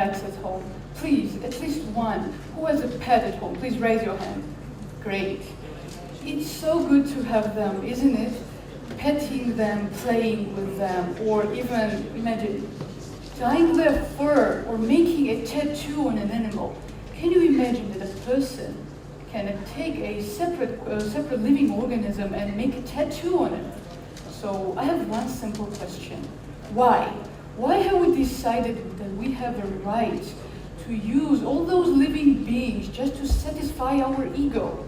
pets at home? Please, at least one. Who has a pet at home? Please raise your hand. Great. It's so good to have them, isn't it? Petting them, playing with them, or even, imagine, dyeing their fur or making a tattoo on an animal. Can you imagine that a person can take a separate living organism and make a tattoo on it? So I have one simple question. Why? Why have we decided that we have a right to use all those living beings just to satisfy our ego?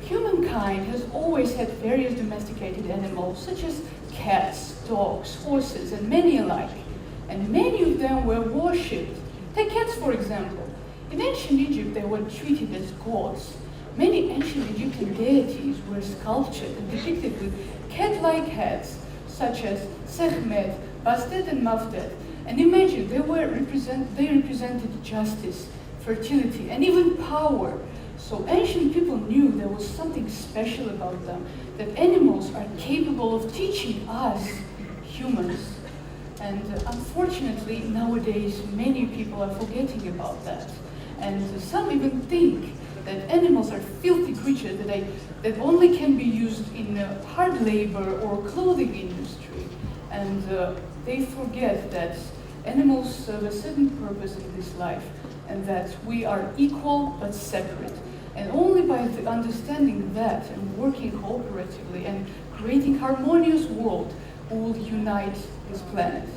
Humankind has always had various domesticated animals, such as cats, dogs, horses, and many alike. And many of them were worshipped. Take cats, for example. In ancient Egypt, they were treated as gods. Many ancient Egyptian deities were sculptured and depicted with cat-like heads, such as Sekhmet, Bastet, and Mafdet. And imagine, they represented justice, fertility, and even power. So ancient people knew there was something special about them, that animals are capable of teaching us, humans. And unfortunately, nowadays, many people are forgetting about that. And some even think that animals are filthy creatures that only can be used in hard labor or clothing industry. And they forget that animals serve a certain purpose in this life, and that we are equal but separate. And only by understanding that and working cooperatively and creating harmonious world, we will unite this planet.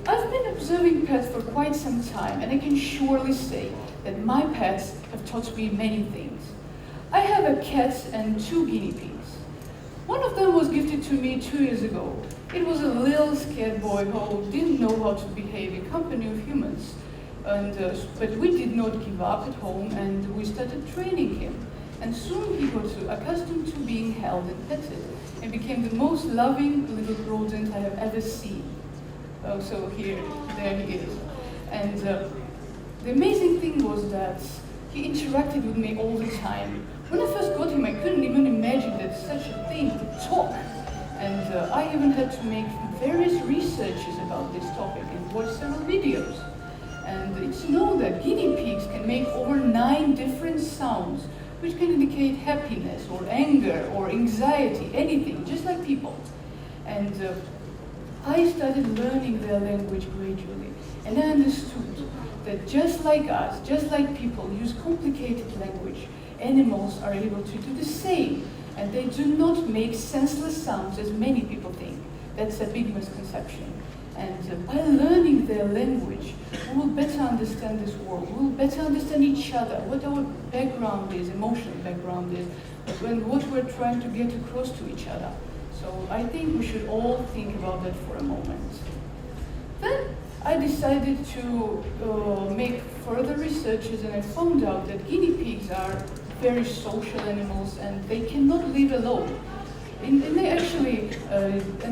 I've been observing pets for quite some time, and I can surely say that my pets have taught me many things. I have a cat and 2 guinea pigs. One of them was gifted to me 2 years ago. It was a little scared boy who didn't know how to behave in company of humans. But we did not give up at home, and we started training him. And soon he got accustomed to being held and petted, and became the most loving little rodent I have ever seen. So there he is. And the amazing thing was that he interacted with me all the time. When I first got him, I couldn't even imagine that such a thing could talk. And I even had to make various researches about this topic and watch several videos. And it's known that guinea pigs can make over 9 different sounds, which can indicate happiness or anger or anxiety, anything, just like people. And I started learning their language gradually, and I understood that just like us, just like people use complicated language, animals are able to do the same, and they do not make senseless sounds as many people think. That's a big misconception. And by learning their language, we will better understand this world. We will better understand each other, what our background is, emotional background is, and what we're trying to get across to each other. So I think we should all think about that for a moment. Then I decided to make further researches, and I found out that guinea pigs are very social animals, and they cannot live alone. An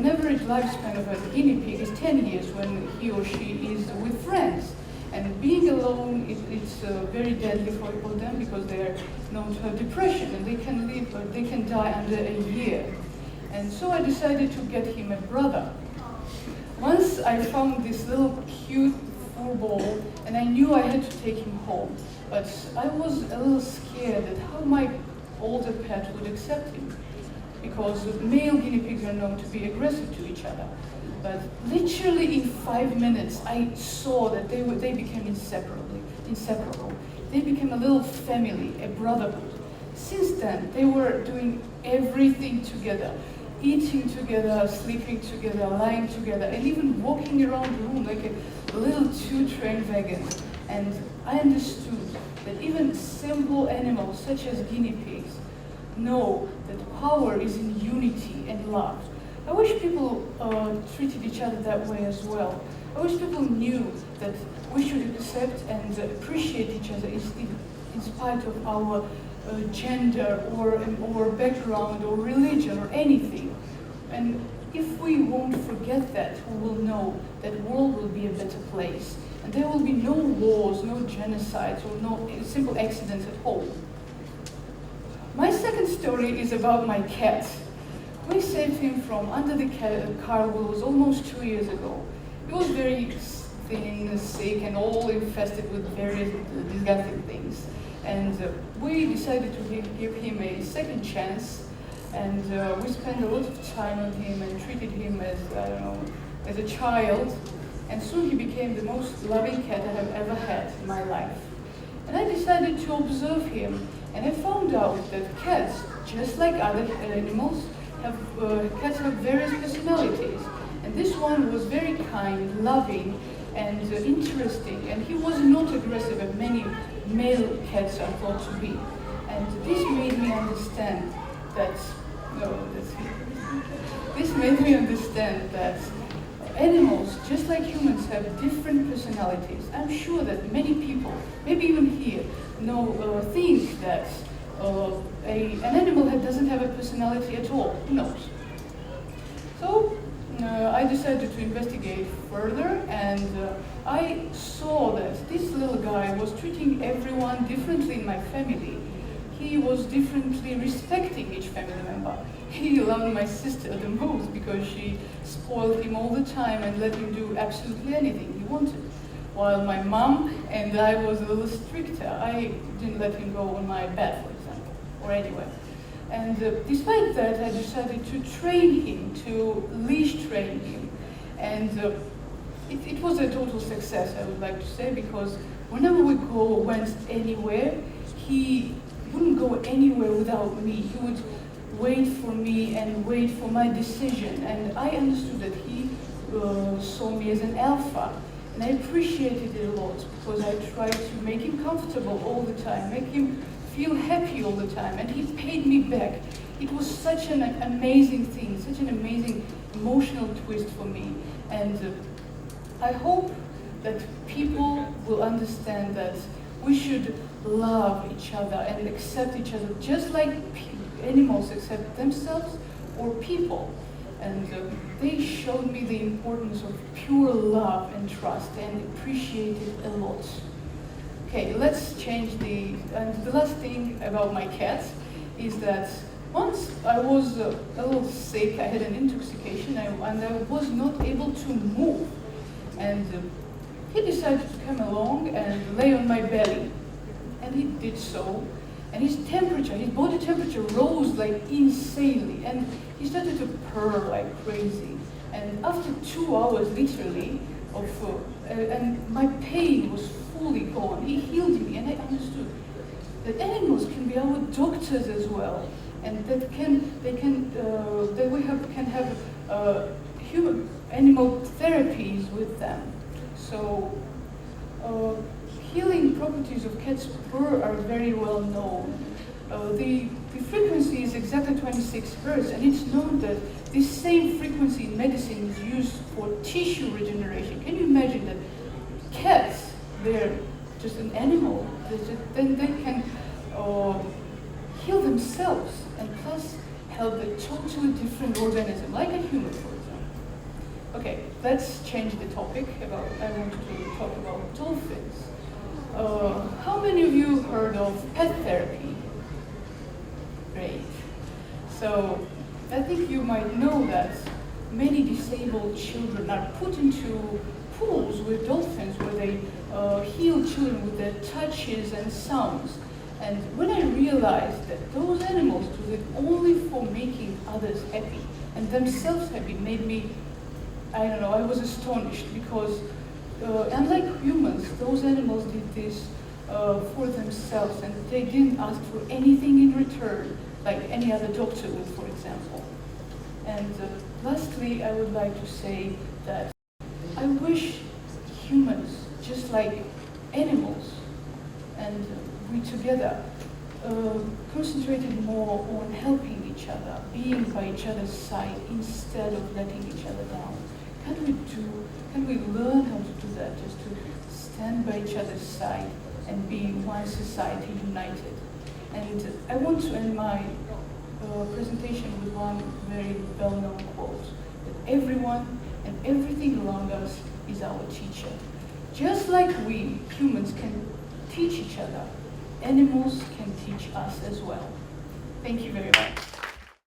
average lifespan of a guinea pig is 10 years when he or she is with friends. And being alone, it's very deadly for them because they are known to have depression, and they can die under a year. And so I decided to get him a brother. Once I found this little cute fur ball, and I knew I had to take him home. But I was a little scared at how my older pet would accept him, because male guinea pigs are known to be aggressive to each other. But literally in 5 minutes, I saw that they became inseparable. They became a little family, a brotherhood. Since then, they were doing everything together, eating together, sleeping together, lying together, and even walking around the room like a little 2-train wagon. And I understood that even simple animals such as guinea pigs know that power is in unity and love. I wish people treated each other that way as well. I wish people knew that we should accept and appreciate each other in spite of our gender or background or religion or anything. And if we won't forget that, we will know that the world will be a better place. And there will be no wars, no genocides, or no simple accidents at home. My second story is about my cat. We saved him from under the car wheels almost 2 years ago. He was very, thin, sick, and all infested with various disgusting things. And we decided to give him a second chance, and we spent a lot of time on him and treated him as, I don't know, as a child. And soon he became the most loving cat I have ever had in my life. And I decided to observe him, and I found out that cats, just like other animals, cats have various personalities. And this one was very kind, loving, and interesting, and he was not aggressive as many male cats are thought to be. And this made me understand that, animals, just like humans, have different personalities. I'm sure that many people, maybe even here, think that an animal doesn't have a personality at all. Who knows? So I decided to investigate further, and I saw that this little guy was treating everyone differently in my family. He was differently respecting each family member. He loved my sister the most because she spoiled him all the time and let him do absolutely anything he wanted. While my mom and I was a little stricter. I didn't let him go on my bed, for example, or anywhere. And despite that, I decided to train him, to leash train him. And it was a total success, I would like to say, because whenever we went anywhere, he wouldn't go anywhere without me. He would wait for me and wait for my decision. And I understood that he saw me as an alpha. And I appreciated it a lot because I tried to make him comfortable all the time, make him feel happy all the time, and he paid me back. It was such an amazing thing, such an amazing emotional twist for me. And I hope that people will understand that we should love each other and accept each other, just like animals accept themselves or people. And they showed me the importance of pure love and trust, and appreciate it a lot. Okay, let's change and the last thing about my cat is that once I was a little sick, I had an intoxication, and I was not able to move. And he decided to come along and lay on my belly. And he did so. And his body temperature rose like insanely. And he started to purr like crazy. And after 2 hours, literally, and my pain was fully gone. He healed me, and I understood that animals can be our doctors as well, and that we can have human animal therapies with them. So healing properties of cat's purr are very well known. The frequency is exactly 26 hertz, and it's known that this same frequency in medicine is used for tissue regeneration. Can you imagine that cats, they're just an animal, then they can heal themselves and plus help a totally different organism, like a human, for example. Okay, let's change the topic. I want to talk about dolphins. How many of you heard of pet therapy? Great. So I think you might know that many disabled children are put into pools with dolphins where they heal children with their touches and sounds. And when I realized that those animals do it only for making others happy and themselves happy, made me, I was astonished, because unlike humans, those animals did this for themselves, and they didn't ask for anything in return, like any other doctor would, for example. And lastly, I would like to say that I wish humans, just like animals, and we together, concentrated more on helping each other, being by each other's side instead of letting each other down. Can we learn how to do that, just to stand by each other's side and be one society united? And I want to end my presentation with one very well-known quote, that everyone and everything around us is our teacher. Just like we humans can teach each other, animals can teach us as well. Thank you very much.